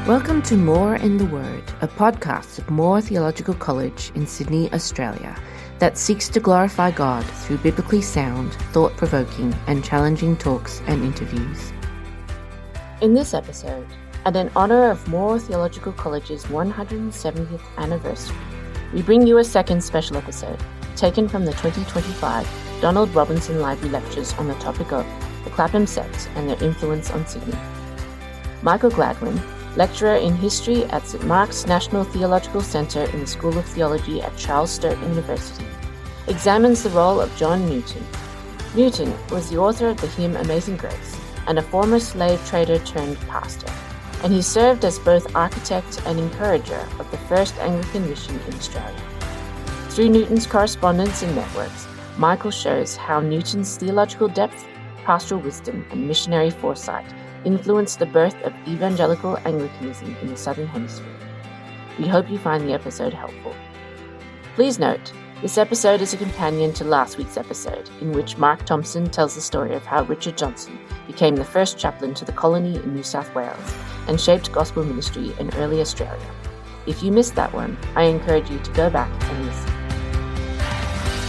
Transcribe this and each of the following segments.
Welcome to More in the Word, a podcast of Moore Theological College in Sydney, Australia, that seeks to glorify God through biblically sound, thought-provoking and challenging talks and interviews. In this episode, and in honour of Moore Theological College's 170th anniversary, we bring you a second special episode, taken from the 2025 Donald Robinson Library Lectures on the topic of the Clapham Sect and their influence on Sydney. Michael Gladwin, lecturer in history at St Mark's National Theological Centre in the School of Theology at Charles Sturt University, examines the role of John Newton. Newton was the author of the hymn Amazing Grace and a former slave trader turned pastor, and he served as both architect and encourager of the first Anglican mission in Australia. Through Newton's correspondence and networks, Michael shows how Newton's theological depth, pastoral wisdom, and missionary foresight influenced the birth of evangelical Anglicanism in the Southern Hemisphere. We hope you find the episode helpful. Please note, this episode is a companion to last week's episode, in which Mark Thompson tells the story of how Richard Johnson became the first chaplain to the colony in New South Wales and shaped gospel ministry in early Australia. If you missed that one, I encourage you to go back and listen.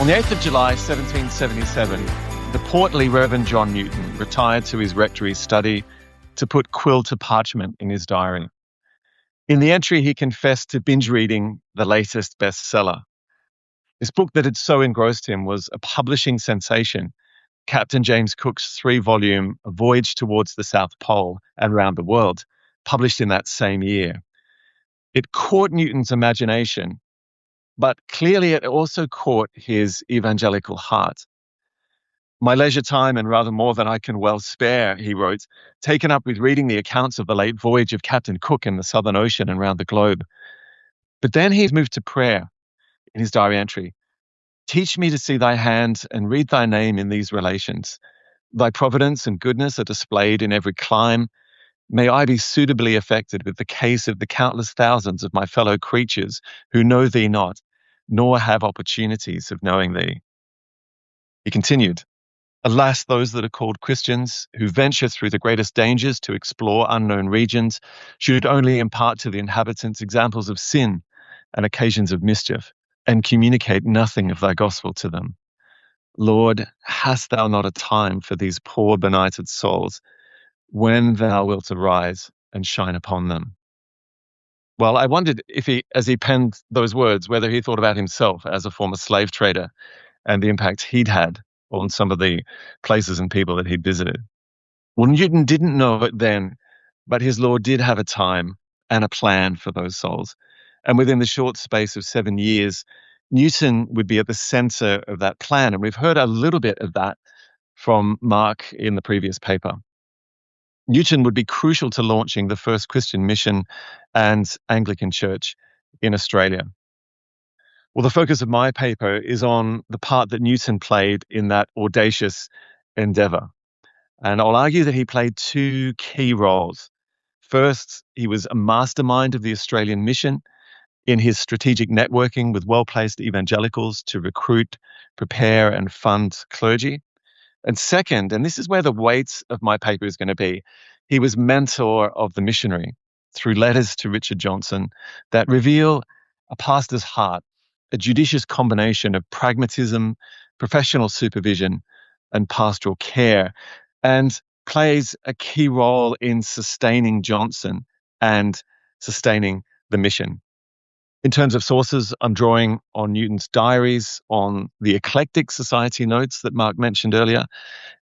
On the 8th of July 1777, the portly Rev John Newton retired to his rectory study to put quill to parchment in his diary. In the entry, he confessed to binge reading the latest bestseller. This book that had so engrossed him was a publishing sensation, Captain James Cook's 3-volume A Voyage Towards the South Pole and Round the World, published in that same year. It caught Newton's imagination, but clearly it also caught his evangelical heart. My leisure time, and rather more than I can well spare, he wrote, taken up with reading the accounts of the late voyage of Captain Cook in the Southern Ocean and round the globe. But then he moved to prayer in his diary entry. Teach me to see thy hand and read thy name in these relations. Thy providence and goodness are displayed in every clime. May I be suitably affected with the case of the countless thousands of my fellow creatures who know thee not, nor have opportunities of knowing thee. He continued, alas, those that are called Christians, who venture through the greatest dangers to explore unknown regions, should only impart to the inhabitants examples of sin and occasions of mischief, and communicate nothing of thy gospel to them. Lord, hast thou not a time for these poor benighted souls, when thou wilt arise and shine upon them? Well, I wondered if he, as he penned those words, whether he thought about himself as a former slave trader and the impact he'd had on some of the places and people that he'd visited. Well, Newton didn't know it then, but his Lord did have a time and a plan for those souls. And within the short space of 7 years, Newton would be at the center of that plan. And we've heard a little bit of that from Mark in the previous paper. Newton would be crucial to launching the first Christian mission and Anglican church in Australia. Well, the focus of my paper is on the part that Newton played in that audacious endeavor. And I'll argue that he played 2 key roles. First, he was a mastermind of the Australian mission in his strategic networking with well-placed evangelicals to recruit, prepare, and fund clergy. And second, and this is where the weight of my paper is going to be, he was mentor of the missionary through letters to Richard Johnson that reveal a pastor's heart, a judicious combination of pragmatism, professional supervision, and pastoral care, and plays a key role in sustaining Johnson and sustaining the mission. In terms of sources, I'm drawing on Newton's diaries, on the eclectic society notes that Mark mentioned earlier,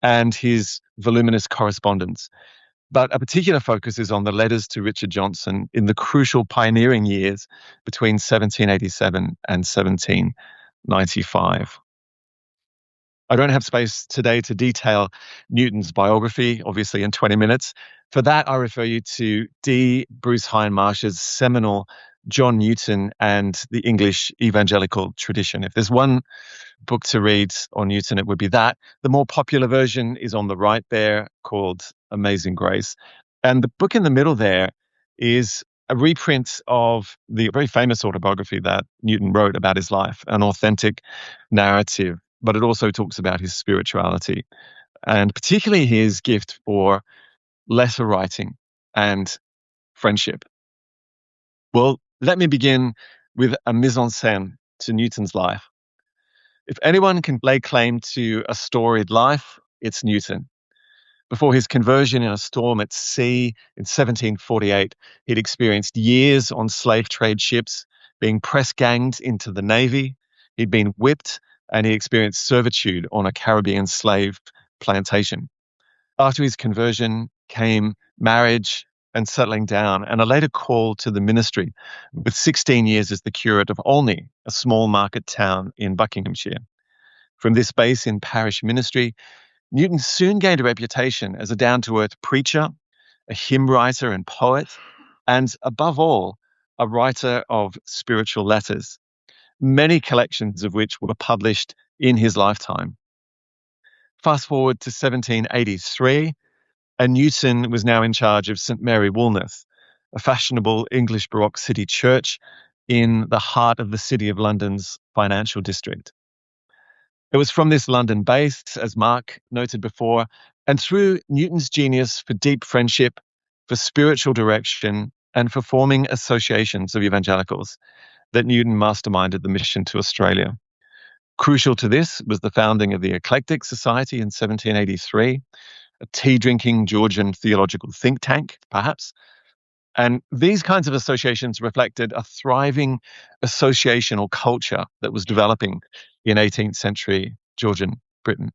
and his voluminous correspondence. But a particular focus is on the letters to Richard Johnson in the crucial pioneering years between 1787 and 1795. I don't have space today to detail Newton's biography, obviously in 20 minutes. For that, I refer you to D. Bruce Hindmarsh's seminal John Newton and the English Evangelical Tradition. If there's one book to read on Newton, it would be that. The more popular version is on the right there, called Amazing Grace. And the book in the middle there is a reprint of the very famous autobiography that Newton wrote about his life, an authentic narrative, but it also talks about his spirituality and particularly his gift for letter writing and friendship. Well, let me begin with a mise en scène to Newton's life. If anyone can lay claim to a storied life, it's Newton. Before his conversion in a storm at sea in 1748, he'd experienced years on slave trade ships, being press-ganged into the Navy. He'd been whipped, and he experienced servitude on a Caribbean slave plantation. After his conversion came marriage and settling down, and a later call to the ministry, with 16 years as the curate of Olney, a small market town in Buckinghamshire. From this base in parish ministry, Newton soon gained a reputation as a down-to-earth preacher, a hymn writer and poet, and above all, a writer of spiritual letters, many collections of which were published in his lifetime. Fast forward to 1783, and Newton was now in charge of St Mary Woolnoth, a fashionable English Baroque city church in the heart of the City of London's financial district. It was from this London base, as Mark noted before, and through Newton's genius for deep friendship, for spiritual direction, and for forming associations of evangelicals, that Newton masterminded the mission to Australia. Crucial to this was the founding of the Eclectic Society in 1783, a tea-drinking Georgian theological think tank, perhaps. And these kinds of associations reflected a thriving associational culture that was developing in 18th century Georgian Britain.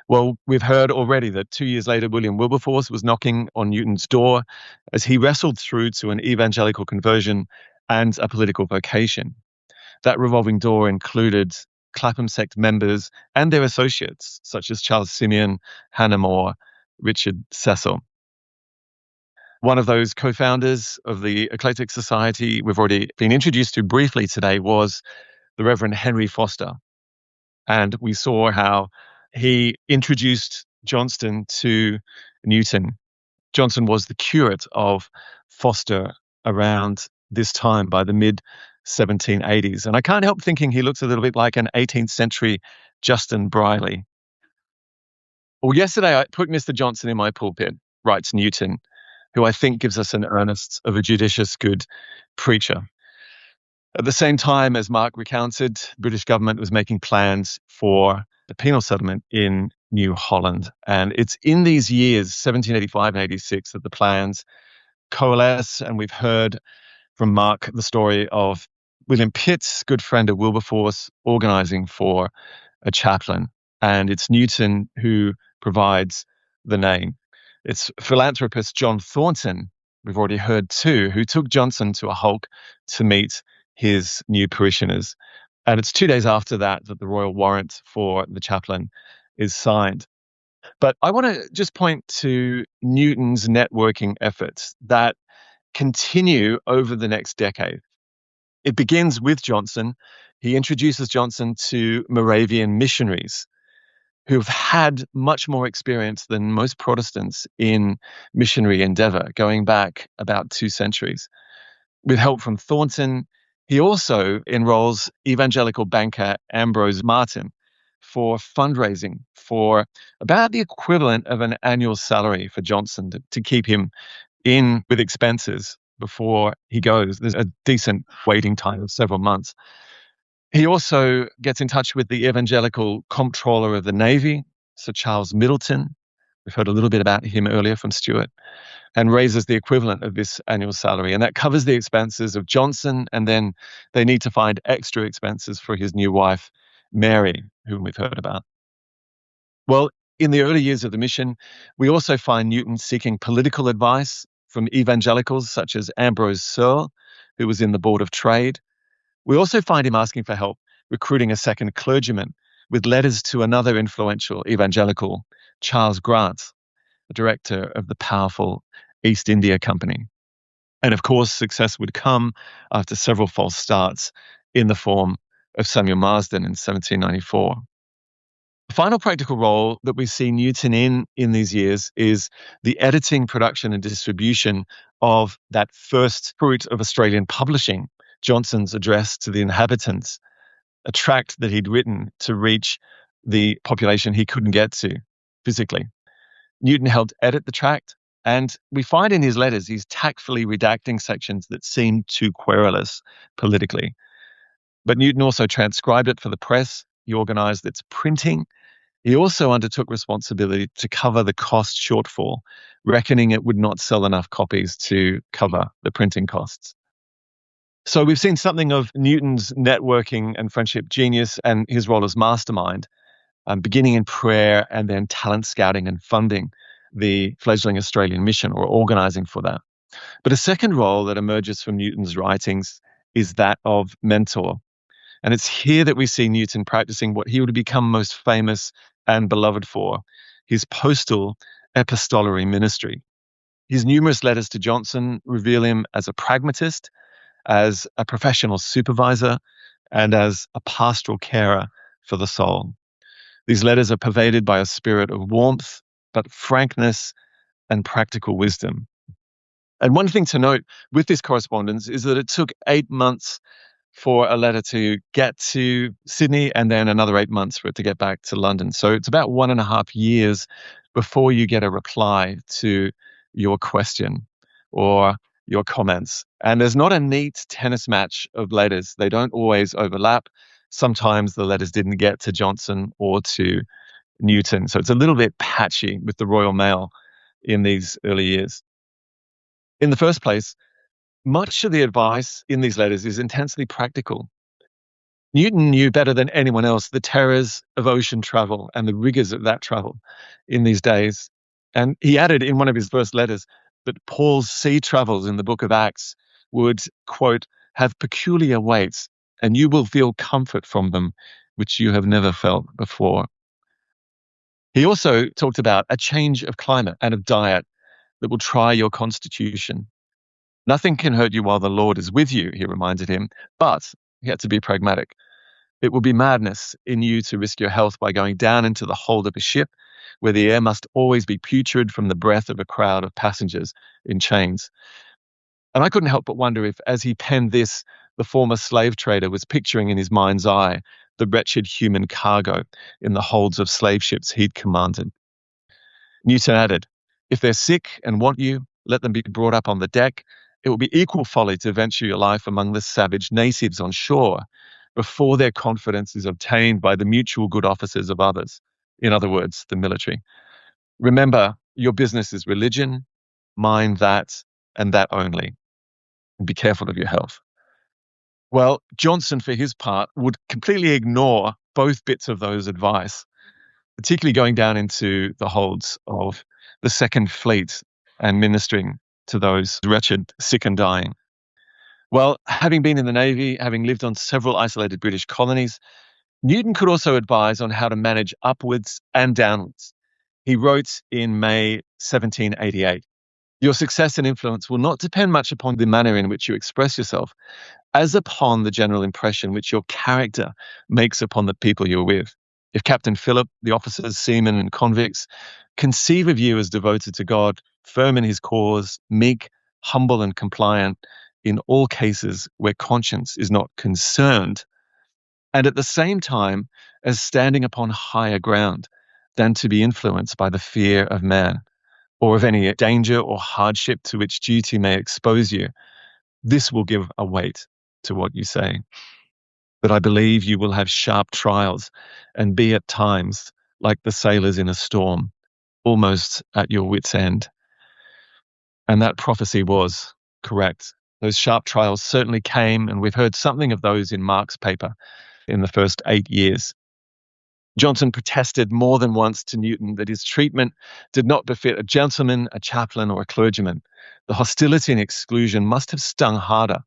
Well, we've heard already that 2 years later, William Wilberforce was knocking on Newton's door as he wrestled through to an evangelical conversion and a political vocation. That revolving door included Clapham Sect members and their associates, such as Charles Simeon, Hannah More, Richard Cecil. One of those co-founders of the Eclectic Society we've already been introduced to briefly today was the Reverend Henry Foster. And we saw how he introduced Johnston to Newton. Johnston was the curate of Foster around this time by the mid-1780s. And I can't help thinking he looks a little bit like an 18th century Justin Briley. Well, yesterday I put Mr. Johnston in my pulpit, writes Newton, who I think gives us an earnest of a judicious good preacher. At the same time, as Mark recounted, the British government was making plans for the penal settlement in New Holland. And it's in these years, 1785 and 86, that the plans coalesce. And we've heard from Mark the story of William Pitt's good friend of Wilberforce organizing for a chaplain. And it's Newton who provides the name. It's philanthropist John Thornton, we've already heard too, who took Johnson to a hulk to meet his new parishioners. And it's 2 days after that that the royal warrant for the chaplain is signed. But I want to just point to Newton's networking efforts that continue over the next decade. It begins with Johnson. He introduces Johnson to Moravian missionaries who've had much more experience than most Protestants in missionary endeavor, going back about 2 centuries. With help from Thornton, he also enrolls evangelical banker Ambrose Martin for fundraising for about the equivalent of an annual salary for Johnson to keep him in with expenses before he goes. There's a decent waiting time of several months. He also gets in touch with the evangelical comptroller of the Navy, Sir Charles Middleton. We've heard a little bit about him earlier from Stuart, and raises the equivalent of this annual salary. And that covers the expenses of Johnson, and then they need to find extra expenses for his new wife, Mary, whom we've heard about. Well, in the early years of the mission, we also find Newton seeking political advice from evangelicals such as Ambrose Searle, who was in the Board of Trade. We also find him asking for help recruiting a second clergyman with letters to another influential evangelical, Charles Grant, the director of the powerful East India Company. And of course, success would come after several false starts in the form of Samuel Marsden in 1794. The final practical role that we see Newton in these years is the editing, production, and distribution of that first fruit of Australian publishing, Johnson's Address to the Inhabitants, a tract that he'd written to reach the population he couldn't get to physically. Newton helped edit the tract And we find in his letters he's tactfully redacting sections that seem too querulous politically. But Newton also transcribed it for the press. He organised its printing. He also undertook responsibility to cover the cost shortfall, reckoning it would not sell enough copies to cover the printing costs. So we've seen something of Newton's networking and friendship genius and his role as mastermind, beginning in prayer and then talent scouting and funding the fledgling Australian mission, or organising for that. But a second role that emerges from Newton's writings is that of mentor. And it's here that we see Newton practicing what he would become most famous and beloved for, his postal epistolary ministry. His numerous letters to Johnson reveal him as a pragmatist, as a professional supervisor, and as a pastoral carer for the soul. These letters are pervaded by a spirit of warmth, but frankness and practical wisdom. And one thing to note with this correspondence is that it took 8 months for a letter to get to Sydney and then another 8 months for it to get back to London. So it's about 1.5 years before you get a reply to your question or your comments. And there's not a neat tennis match of letters. They don't always overlap. Sometimes the letters didn't get to Johnson or to Newton. So it's a little bit patchy with the Royal Mail in these early years. In the first place, much of the advice in these letters is intensely practical. Newton knew better than anyone else the terrors of ocean travel and the rigors of that travel in these days. And he added in one of his first letters that Paul's sea travels in the book of Acts would, quote, have peculiar weights, and you will feel comfort from them, which you have never felt before. He also talked about a change of climate and of diet that will try your constitution. Nothing can hurt you while the Lord is with you, he reminded him, but he had to be pragmatic. It will be madness in you to risk your health by going down into the hold of a ship where the air must always be putrid from the breath of a crowd of passengers in chains. And I couldn't help but wonder if, as he penned this, the former slave trader was picturing in his mind's eye the wretched human cargo in the holds of slave ships he'd commanded. Newton added, if they're sick and want you, let them be brought up on the deck. It will be equal folly to venture your life among the savage natives on shore before their confidence is obtained by the mutual good offices of others. In other words, the military. Remember, your business is religion, mind that, and that only. And be careful of your health. Well, Johnson, for his part, would completely ignore both bits of those advice, particularly going down into the holds of the Second Fleet and ministering to those wretched, sick and dying. Well, having been in the Navy, having lived on several isolated British colonies, Newton could also advise on how to manage upwards and downwards. He wrote in May 1788, your success and influence will not depend much upon the manner in which you express yourself, as upon the general impression which your character makes upon the people you're with. If Captain Phillip, the officers, seamen, and convicts conceive of you as devoted to God, firm in his cause, meek, humble, and compliant in all cases where conscience is not concerned, and at the same time as standing upon higher ground than to be influenced by the fear of man, or of any danger or hardship to which duty may expose you, this will give a weight to what you say. But I believe you will have sharp trials and be at times like the sailors in a storm, almost at your wit's end. And that prophecy was correct. Those sharp trials certainly came, and we've heard something of those in Mark's paper in the first 8 years. Johnson protested more than once to Newton that his treatment did not befit a gentleman, a chaplain, or a clergyman. The hostility and exclusion must have stung harder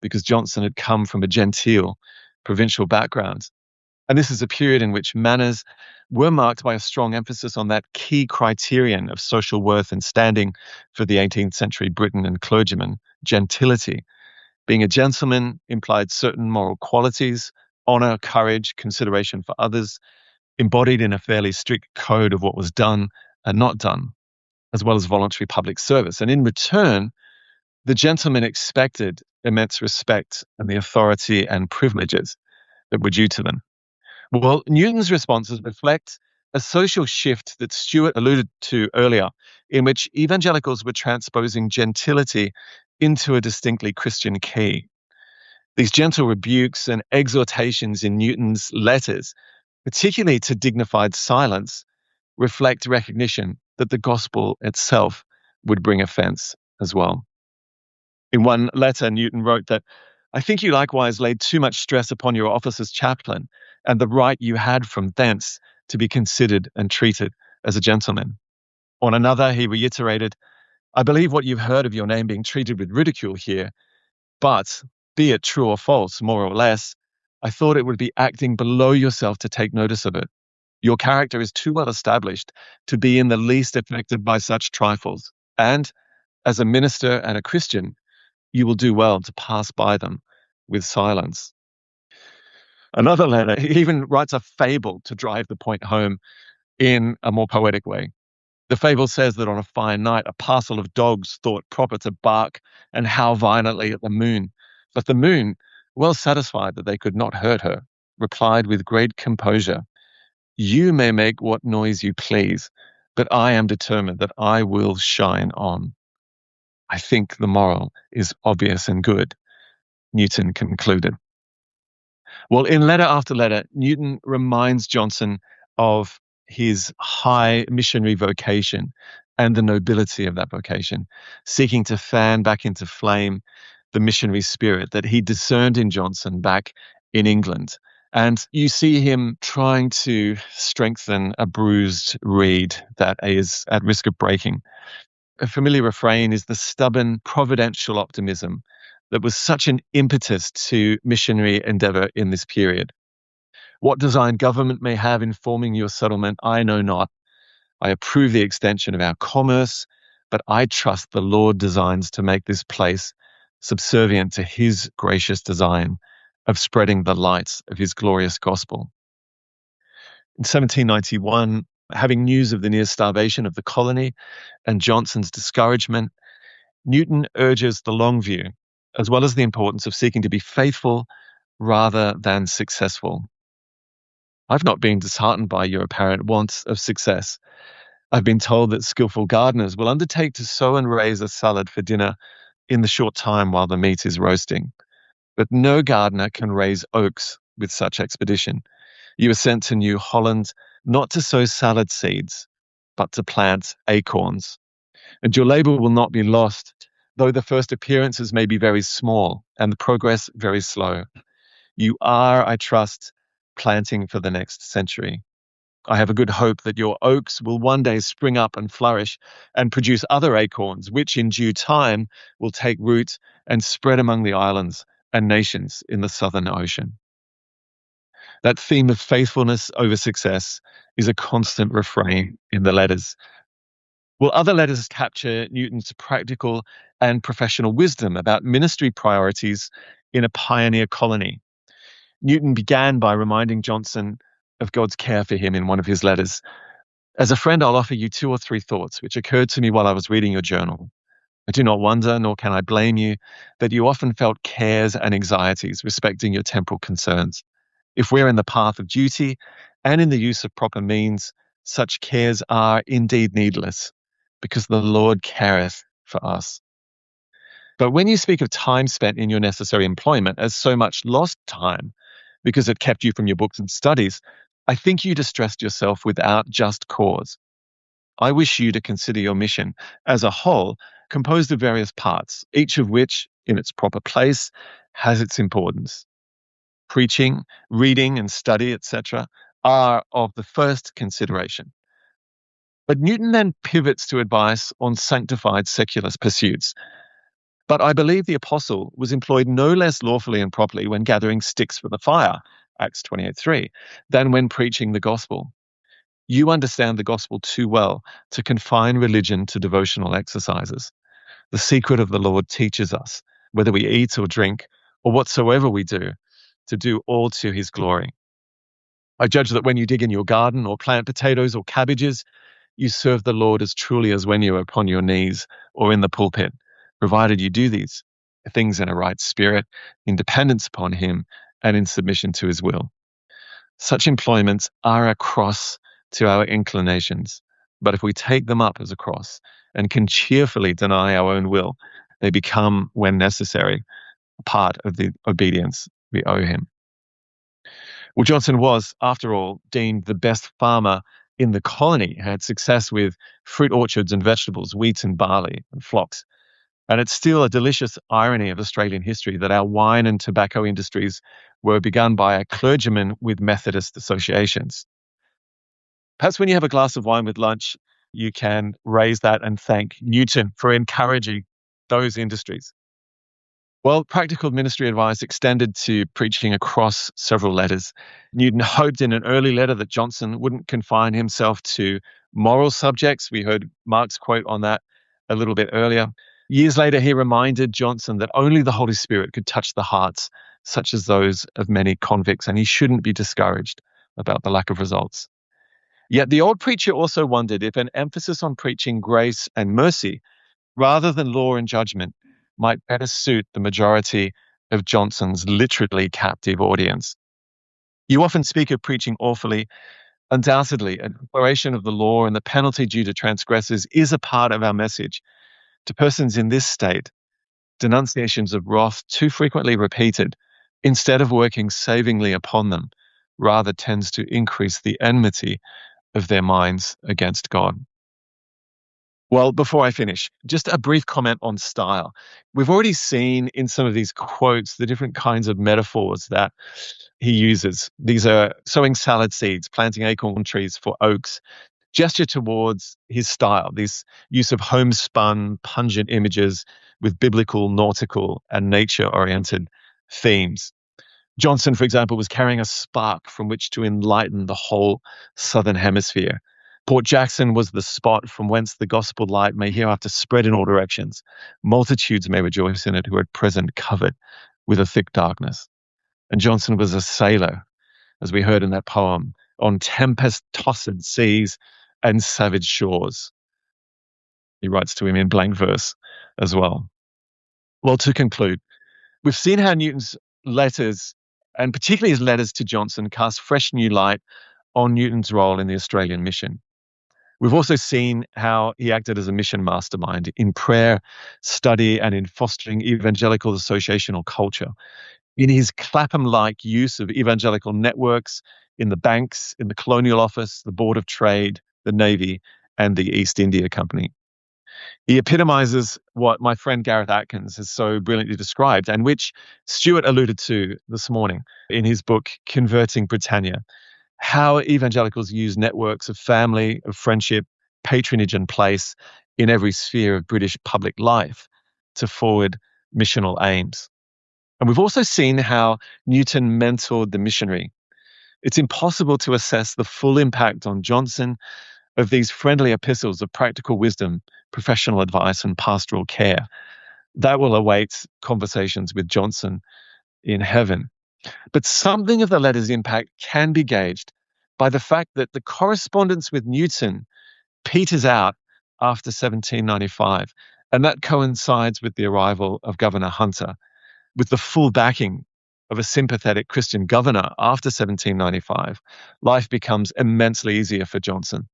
because Johnson had come from a genteel, provincial background. And this is a period in which manners were marked by a strong emphasis on that key criterion of social worth and standing for the 18th century Briton and clergyman, gentility. Being a gentleman implied certain moral qualities, honour, courage, consideration for others, embodied in a fairly strict code of what was done and not done, as well as voluntary public service. And in return, the gentlemen expected immense respect and the authority and privileges that were due to them. Well, Newton's responses reflect a social shift that Sturt alluded to earlier, in which evangelicals were transposing gentility into a distinctly Christian key. These gentle rebukes and exhortations in Newton's letters, particularly to dignified silence, reflect recognition that the gospel itself would bring offense as well. In one letter, Newton wrote that, "I think you likewise laid too much stress upon your office as chaplain and the right you had from thence to be considered and treated as a gentleman." On another, he reiterated, "I believe what you've heard of your name being treated with ridicule here, but be it true or false, more or less, I thought it would be acting below yourself to take notice of it. Your character is too well established to be in the least affected by such trifles, and as a minister and a Christian, you will do well to pass by them with silence." Another letter, he even writes a fable to drive the point home in a more poetic way. The fable says that on a fine night, a parcel of dogs thought proper to bark and howl violently at the moon. But the moon, well satisfied that they could not hurt her, replied with great composure, "You may make what noise you please, but I am determined that I will shine on." I think the moral is obvious and good, Newton concluded. Well, in letter after letter, Newton reminds Johnson of his high missionary vocation and the nobility of that vocation, seeking to fan back into flame the missionary spirit that he discerned in Johnson back in England. And you see him trying to strengthen a bruised reed that is at risk of breaking. A familiar refrain is the stubborn providential optimism that was such an impetus to missionary endeavor in this period. "What design government may have in forming your settlement, I know not. I approve the extension of our commerce, but I trust the Lord designs to make this place subservient to his gracious design of spreading the light of his glorious gospel." In 1791, having news of the near starvation of the colony and Johnson's discouragement, Newton urges the long view, as well as the importance of seeking to be faithful rather than successful. "I've not been disheartened by your apparent want of success. I've been told that skillful gardeners will undertake to sow and raise a salad for dinner in the short time while the meat is roasting. But no gardener can raise oaks with such expedition. You are sent to New Holland not to sow salad seeds, but to plant acorns. And your labor will not be lost, though the first appearances may be very small and the progress very slow. You are, I trust, planting for the next century. I have a good hope that your oaks will one day spring up and flourish and produce other acorns, which in due time will take root and spread among the islands and nations in the Southern Ocean." That theme of faithfulness over success is a constant refrain in the letters. Well, other letters capture Newton's practical and professional wisdom about ministry priorities in a pioneer colony. Newton began by reminding Johnson of God's care for him in one of his letters. "As a friend, I'll offer you 2 or 3 thoughts which occurred to me while I was reading your journal. I do not wonder, nor can I blame you, that you often felt cares and anxieties respecting your temporal concerns. If we're in the path of duty and in the use of proper means, such cares are indeed needless, because the Lord careth for us. But when you speak of time spent in your necessary employment as so much lost time, because it kept you from your books and studies, I think you distressed yourself without just cause. I wish you to consider your mission as a whole, composed of various parts, each of which, in its proper place, has its importance. Preaching, reading and study, etc., are of the first consideration. But Newton then pivots to advice on sanctified secular pursuits. But I believe the apostle was employed no less lawfully and properly when gathering sticks for the fire, Acts 28:3, than when preaching the gospel. You understand the gospel too well to confine religion to devotional exercises. The secret of the Lord teaches us, whether we eat or drink, or whatsoever we do, to do all to his glory. I judge that when you dig in your garden or plant potatoes or cabbages, you serve the Lord as truly as when you are upon your knees or in the pulpit, provided you do these things in a right spirit, in dependence upon him, and in submission to his will. Such employments are a cross to our inclinations. But if we take them up as a cross and can cheerfully deny our own will, they become, when necessary, part of the obedience we owe him. Well, Johnson was, after all, deemed the best farmer in the colony, had success with fruit orchards and vegetables, wheat and barley and flocks. And it's still a delicious irony of Australian history that our wine and tobacco industries were begun by a clergyman with Methodist associations. Perhaps when you have a glass of wine with lunch, you can raise that and thank Newton for encouraging those industries. Well, practical ministry advice extended to preaching across several letters. Newton hoped in an early letter that Johnson wouldn't confine himself to moral subjects. We heard Mark's quote on that a little bit earlier. Years later, he reminded Johnson that only the Holy Spirit could touch the hearts, such as those of many convicts, and he shouldn't be discouraged about the lack of results. Yet the old preacher also wondered if an emphasis on preaching grace and mercy, rather than law and judgment, might better suit the majority of Johnson's literally captive audience. You often speak of preaching awfully. Undoubtedly, a declaration of the law and the penalty due to transgressors is a part of our message. To persons in this state, denunciations of wrath too frequently repeated, instead of working savingly upon them, rather tends to increase the enmity of their minds against God. Well, before I finish, just a brief comment on style. We've already seen in some of these quotes the different kinds of metaphors that he uses. These are sowing salad seeds, planting acorn trees for oaks, gesture towards his style, this use of homespun, pungent images with biblical, nautical, and nature-oriented themes. Johnson, for example, was carrying a spark from which to enlighten the whole Southern Hemisphere. Port Jackson was the spot from whence the gospel light may hereafter spread in all directions. Multitudes may rejoice in it who are at present covered with a thick darkness. And Johnson was a sailor, as we heard in that poem, on tempest-tossed seas and savage shores. He writes to him in blank verse as well. Well, to conclude, we've seen how Newton's letters, and particularly his letters to Johnson, cast fresh new light on Newton's role in the Australian mission. We've also seen how he acted as a mission mastermind in prayer, study, and in fostering evangelical associational culture. In his Clapham-like use of evangelical networks in the banks, in the Colonial Office, the Board of Trade, the Navy, and the East India Company. He epitomizes what my friend Gareth Atkins has so brilliantly described, and which Stuart alluded to this morning in his book, Converting Britannia, how evangelicals use networks of family, of friendship, patronage, and place in every sphere of British public life to forward missional aims. And we've also seen how Newton mentored the missionary. It's impossible to assess the full impact on Johnson of these friendly epistles of practical wisdom, professional advice, and pastoral care. That will await conversations with Johnson in heaven. But something of the letter's impact can be gauged by the fact that the correspondence with Newton peters out after 1795, and that coincides with the arrival of Governor Hunter. With the full backing of a sympathetic Christian governor after 1795, life becomes immensely easier for Johnson.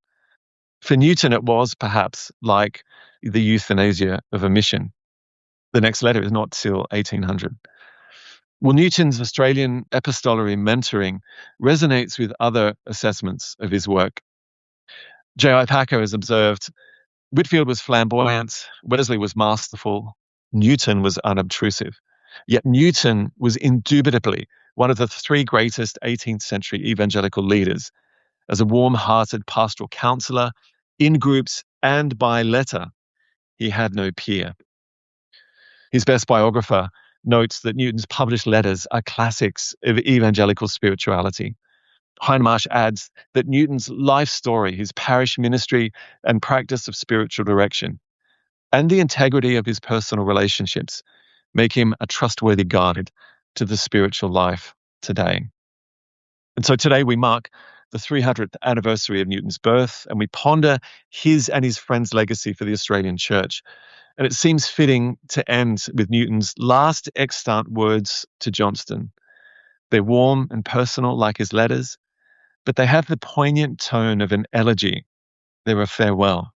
For Newton, it was perhaps like the euthanasia of a mission. The next letter is not till 1800. Well, Newton's Australian epistolary mentoring resonates with other assessments of his work. J.I. Packer has observed, Whitfield was flamboyant, Wesley was masterful, Newton was unobtrusive. Yet Newton was indubitably one of the three greatest 18th century evangelical leaders. As a warm-hearted pastoral counsellor, in groups and by letter, he had no peer. His best biographer notes that Newton's published letters are classics of evangelical spirituality. Hindmarsh adds that Newton's life story, his parish ministry and practice of spiritual direction, and the integrity of his personal relationships make him a trustworthy guide to the spiritual life today. And so today we mark the 300th anniversary of Newton's birth, and we ponder his and his friends' legacy for the Australian Church. And it seems fitting to end with Newton's last extant words to Johnston. They're warm and personal like his letters, but they have the poignant tone of an elegy. They're a farewell.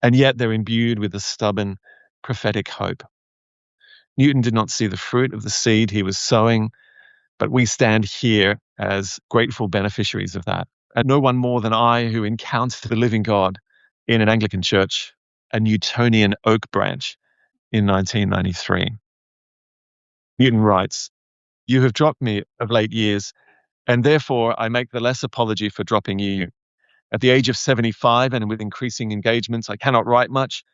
And yet they're imbued with a stubborn prophetic hope. Newton did not see the fruit of the seed he was sowing, but we stand here as grateful beneficiaries of that. And no one more than I who encountered the living God in an Anglican church, a Newtonian oak branch, in 1993. Newton writes, "You have dropped me of late years, and therefore I make the less apology for dropping you. At the age of 75 and with increasing engagements, I cannot write much.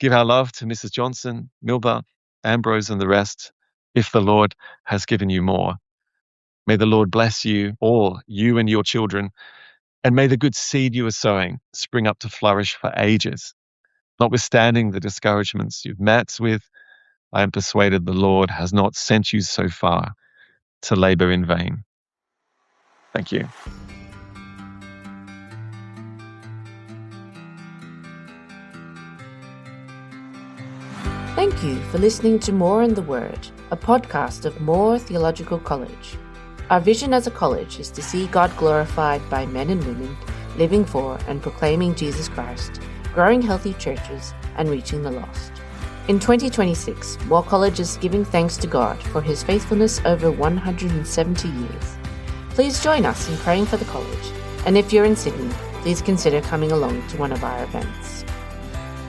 Give our love to Mrs. Johnson, Milba, Ambrose, and the rest, if the Lord has given you more. May the Lord bless you all, you and your children, and may the good seed you are sowing spring up to flourish for ages. Notwithstanding the discouragements you've met with, I am persuaded the Lord has not sent you so far to labor in vain." Thank you. Thank you for listening to More in the Word, a podcast of Moore Theological College. Our vision as a college is to see God glorified by men and women living for and proclaiming Jesus Christ, growing healthy churches, and reaching the lost. In 2026, Moore College is giving thanks to God for his faithfulness over 170 years. Please join us in praying for the college, and if you're in Sydney, please consider coming along to one of our events.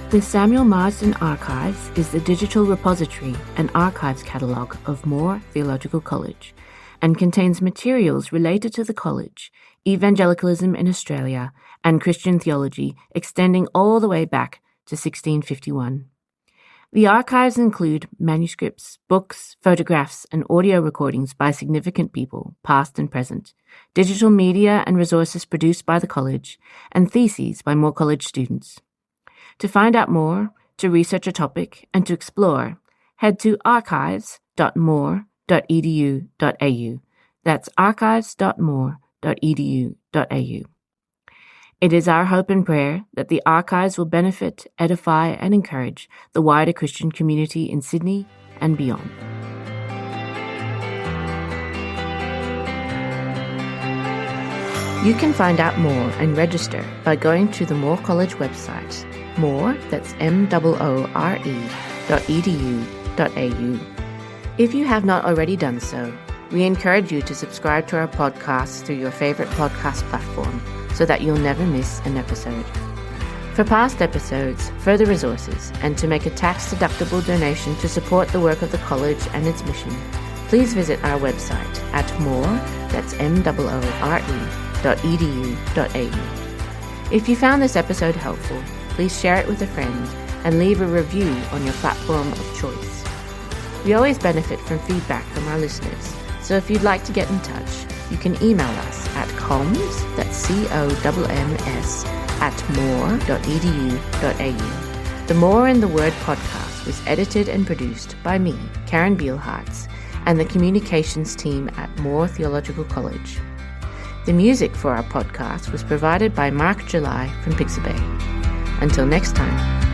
The Samuel Marsden Archives is the digital repository and archives catalogue of Moore Theological College and contains materials related to the college, evangelicalism in Australia, and Christian theology extending all the way back to 1651. The archives include manuscripts, books, photographs, and audio recordings by significant people, past and present, digital media and resources produced by the college, and theses by Moore College students. To find out more, to research a topic, and to explore, head to archives.moore.edu.au. That's archives.moore.edu.au. It is our hope and prayer that the archives will benefit, edify, and encourage the wider Christian community in Sydney and beyond. You can find out more and register by going to the Moore College website, Moore, that's moore.edu.au. If you have not already done so, we encourage you to subscribe to our podcast through your favourite podcast platform so that you'll never miss an episode. For past episodes, further resources, and to make a tax-deductible donation to support the work of the college and its mission, please visit our website at moore, that's moore.edu.au. If you found this episode helpful, please share it with a friend and leave a review on your platform of choice. We always benefit from feedback from our listeners, so if you'd like to get in touch, you can email us at comms, that's COMMS, @moore.edu.au. The More in the Word podcast was edited and produced by me, Karen Beelhartz, and the communications team at Moore Theological College. The music for our podcast was provided by Mark July from Pixabay. Until next time.